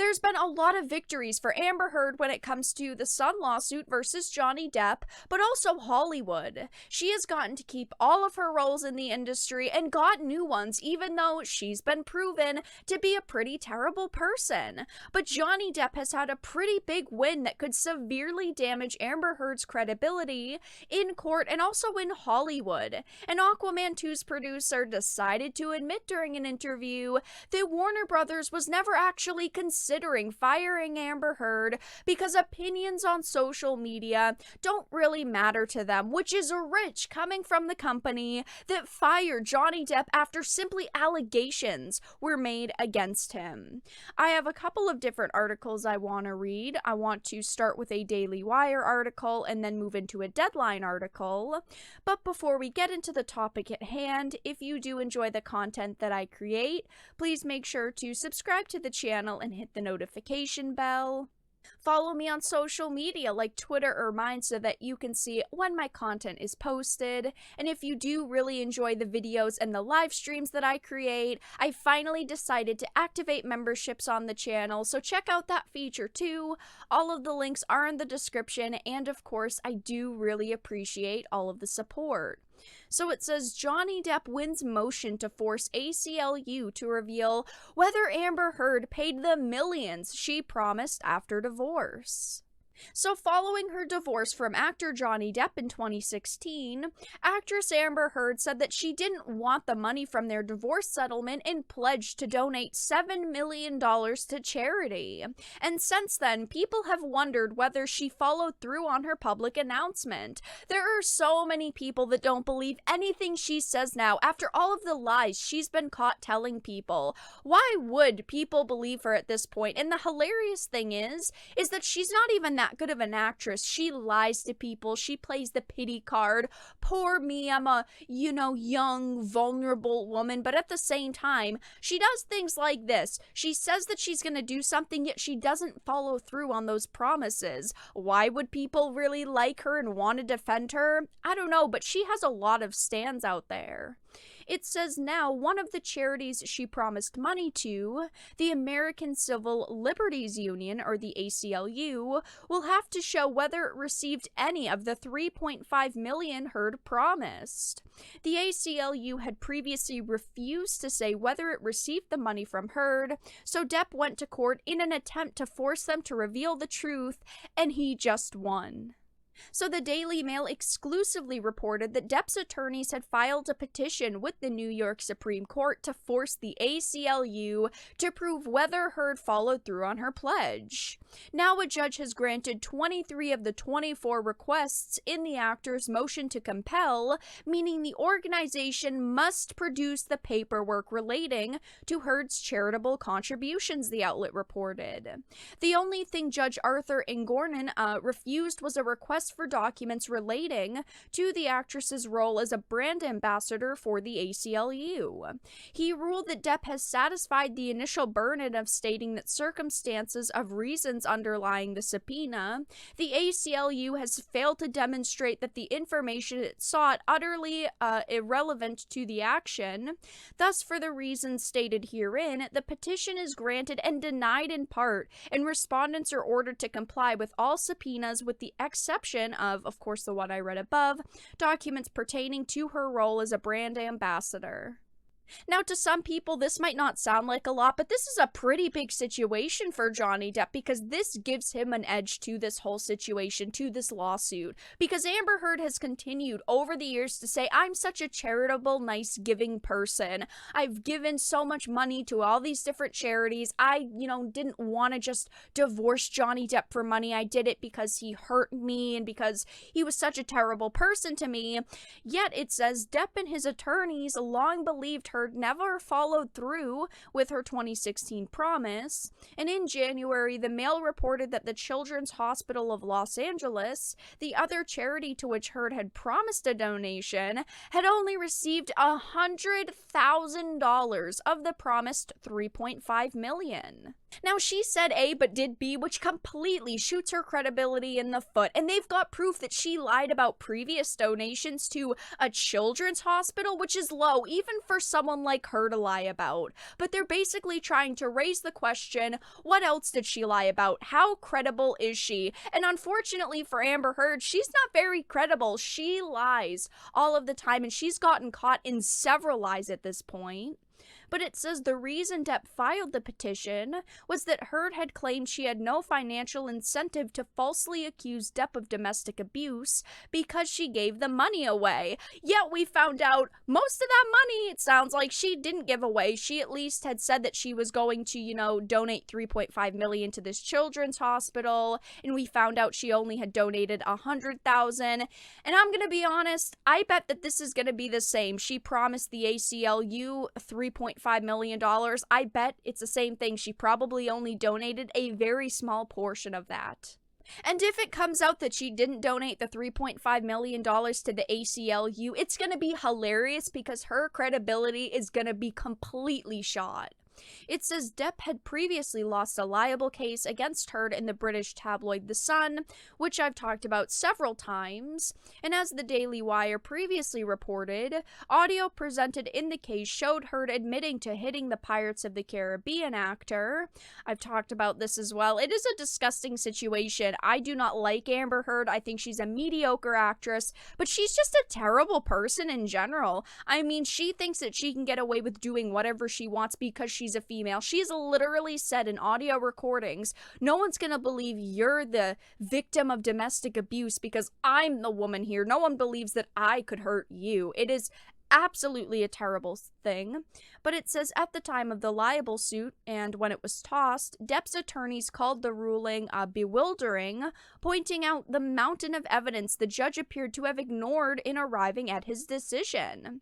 There's been a lot of victories for Amber Heard when it comes to the Sun lawsuit versus Johnny Depp, but also Hollywood. She has gotten to keep all of her roles in the industry and got new ones, even though she's been proven to be a pretty terrible person. But Johnny Depp has had a pretty big win that could severely damage Amber Heard's credibility in court and also in Hollywood. And Aquaman 2's producer decided to admit during an interview that Warner Brothers was never actually considering firing Amber Heard because opinions on social media don't really matter to them, which is rich coming from the company that fired Johnny Depp after simply allegations were made against him. I have a couple of different articles I want to read. I want to start with a Daily Wire article and then move into a Deadline article. But before we get into the topic at hand, if you do enjoy the content that I create, please make sure to subscribe to the channel and hit the notification bell. Follow me on social media like Twitter or mine so that you can see when my content is posted. And if you do really enjoy the videos and the live streams that I create, I finally decided to activate memberships on the channel, so check out that feature too. All of the links are in the description, and of course, I do really appreciate all of the support. So it says Johnny Depp wins motion to force ACLU to reveal whether Amber Heard paid the millions she promised after divorce. So following her divorce from actor Johnny Depp in 2016, actress Amber Heard said that she didn't want the money from their divorce settlement and pledged to donate $7 million to charity. And since then, people have wondered whether she followed through on her public announcement. There are so many people that don't believe anything she says now after all of the lies she's been caught telling people. Why would people believe her at this point? And the hilarious thing is that she's not even that good of an actress. She lies to people. She plays the pity card. Poor me, I'm a, young, vulnerable woman. But at the same time, she does things like this. She says that she's going to do something, yet she doesn't follow through on those promises. Why would people really like her and want to defend her? I don't know, but she has a lot of stands out there. It says now one of the charities she promised money to, the American Civil Liberties Union, or the ACLU, will have to show whether it received any of the $3.5 million Heard promised. The ACLU had previously refused to say whether it received the money from Heard, so Depp went to court in an attempt to force them to reveal the truth, and he just won. So the Daily Mail exclusively reported that Depp's attorneys had filed a petition with the New York Supreme Court to force the ACLU to prove whether Heard followed through on her pledge. Now a judge has granted 23 of the 24 requests in the actor's motion to compel, meaning the organization must produce the paperwork relating to Heard's charitable contributions, the outlet reported. The only thing Judge Arthur Ingornan refused was a request for documents relating to the actress's role as a brand ambassador for the ACLU. He ruled that Depp has satisfied the initial burden of stating that circumstances of reasons underlying the subpoena, the ACLU has failed to demonstrate that the information it sought utterly irrelevant to the action. Thus, for the reasons stated herein, the petition is granted and denied in part, and respondents are ordered to comply with all subpoenas with the exception of course, the one I read above, documents pertaining to her role as a brand ambassador. Now, to some people, this might not sound like a lot, but this is a pretty big situation for Johnny Depp because this gives him an edge to this whole situation, to this lawsuit. Because Amber Heard has continued over the years to say, I'm such a charitable, nice, giving person. I've given so much money to all these different charities. I, didn't want to just divorce Johnny Depp for money. I did it because he hurt me and because he was such a terrible person to me. Yet it says Depp and his attorneys long believed her never followed through with her 2016 promise, and in January, the Mail reported that the Children's Hospital of Los Angeles, the other charity to which Heard had promised a donation, had only received $100,000 of the promised $3.5 million. Now, she said A but did B, which completely shoots her credibility in the foot, and they've got proof that she lied about previous donations to a children's hospital, which is low, even for someone like her to lie about. But they're basically trying to raise the question, what else did she lie about? How credible is she? And unfortunately for Amber Heard, she's not very credible. She lies all of the time, and she's gotten caught in several lies at this point. But it says the reason Depp filed the petition was that Heard had claimed she had no financial incentive to falsely accuse Depp of domestic abuse because she gave the money away. Yet we found out most of that money, it sounds like, she didn't give away. She at least had said that she was going to, donate $3.5 million to this children's hospital, and we found out she only had donated $100,000. And I'm gonna be honest, I bet that this is gonna be the same. She promised the ACLU $3.5 million. I bet it's the same thing. She probably only donated a very small portion of that. And if it comes out that she didn't donate the $3.5 million to the ACLU, it's going to be hilarious because her credibility is going to be completely shot. It says Depp had previously lost a liable case against Heard in the British tabloid The Sun, which I've talked about several times, and as the Daily Wire previously reported, audio presented in the case showed Heard admitting to hitting the Pirates of the Caribbean actor. I've talked about this as well. It is a disgusting situation. I do not like Amber Heard. I think she's a mediocre actress, but she's just a terrible person in general. I mean, she thinks that she can get away with doing whatever she wants because she's a female. She's literally said in audio recordings, no one's gonna believe you're the victim of domestic abuse because I'm the woman here. No one believes that I could hurt you. It is absolutely a terrible thing. But it says at the time of the libel suit and when it was tossed, Depp's attorneys called the ruling bewildering, pointing out the mountain of evidence the judge appeared to have ignored in arriving at his decision.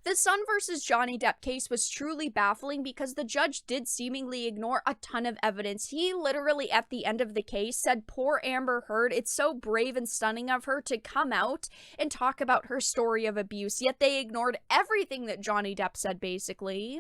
The Sun versus Johnny Depp case was truly baffling because the judge did seemingly ignore a ton of evidence. He literally, at the end of the case, said, poor Amber Heard, it's so brave and stunning of her to come out and talk about her story of abuse, yet they ignored everything that Johnny Depp said, basically.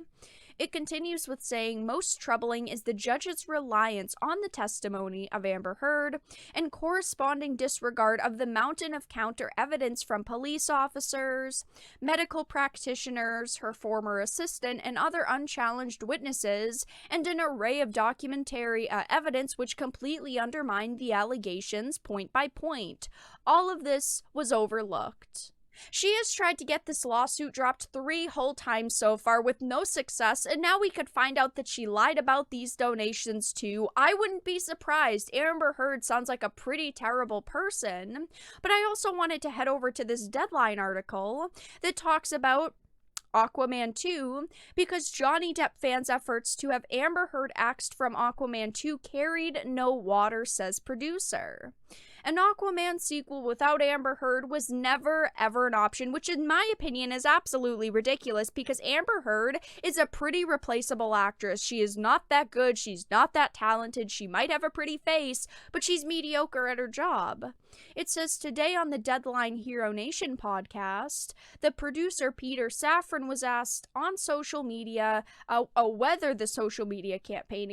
It continues with saying, most troubling is the judge's reliance on the testimony of Amber Heard and corresponding disregard of the mountain of counter evidence from police officers, medical practitioners, her former assistant, and other unchallenged witnesses, and an array of documentary evidence which completely undermined the allegations point by point. All of this was overlooked. She has tried to get this lawsuit dropped 3 whole times so far with no success, and now we could find out that she lied about these donations too. I wouldn't be surprised. Amber Heard sounds like a pretty terrible person. But I also wanted to head over to this Deadline article that talks about Aquaman 2 because Johnny Depp fans' efforts to have Amber Heard axed from Aquaman 2 carried no water, says producer. An Aquaman sequel without Amber Heard was never, ever an option, which in my opinion is absolutely ridiculous because Amber Heard is a pretty replaceable actress. She is not that good, she's not that talented, she might have a pretty face, but she's mediocre at her job. It says today on the Deadline Hero Nation podcast, the producer Peter Safran was asked on social media whether the social media campaign,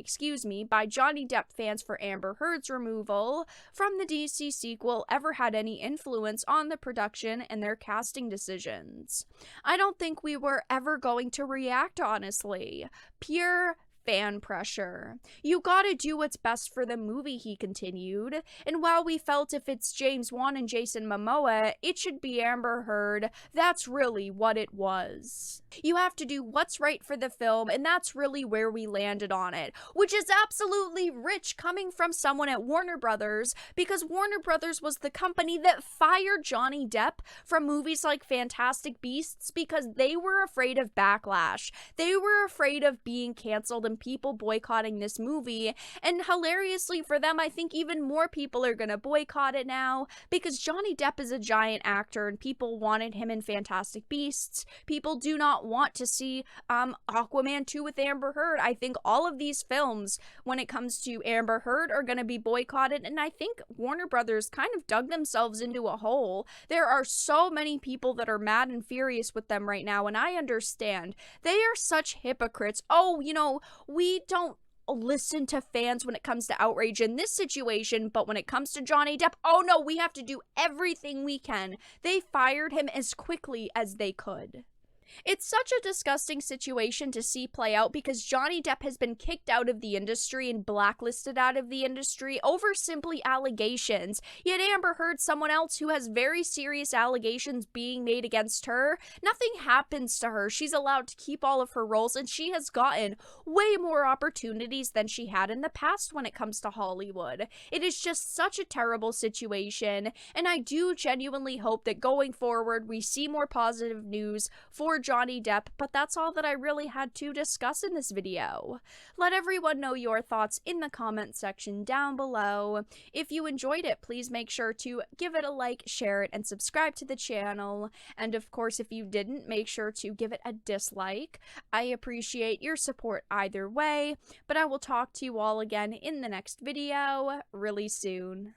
by Johnny Depp fans for Amber Heard's removal from the DC sequel ever had any influence on the production and their casting decisions. I don't think we were ever going to react, honestly. Pure fan pressure. You gotta do what's best for the movie, he continued. And while we felt if it's James Wan and Jason Momoa, it should be Amber Heard, that's really what it was. You have to do what's right for the film, and that's really where we landed on it. Which is absolutely rich coming from someone at Warner Brothers, because Warner Brothers was the company that fired Johnny Depp from movies like Fantastic Beasts because they were afraid of backlash. They were afraid of being canceled and people boycotting this movie, and hilariously for them, I think even more people are gonna boycott it now because Johnny Depp is a giant actor and people wanted him in Fantastic Beasts. People do not want to see Aquaman 2 with Amber Heard. I think all of these films, when it comes to Amber Heard, are gonna be boycotted, and I think Warner Brothers kind of dug themselves into a hole. There are so many people that are mad and furious with them right now, and I understand. They are such hypocrites. Oh, we don't listen to fans when it comes to outrage in this situation, but when it comes to Johnny Depp, oh no, we have to do everything we can. They fired him as quickly as they could. It's such a disgusting situation to see play out because Johnny Depp has been kicked out of the industry and blacklisted out of the industry over simply allegations. Yet Amber Heard, someone else who has very serious allegations being made against her, nothing happens to her. She's allowed to keep all of her roles, and she has gotten way more opportunities than she had in the past when it comes to Hollywood. It is just such a terrible situation, and I do genuinely hope that going forward we see more positive news for Johnny Depp, but that's all that I really had to discuss in this video. Let everyone know your thoughts in the comment section down below. If you enjoyed it, please make sure to give it a like, share it, and subscribe to the channel. And of course, if you didn't, make sure to give it a dislike. I appreciate your support either way, but I will talk to you all again in the next video really soon.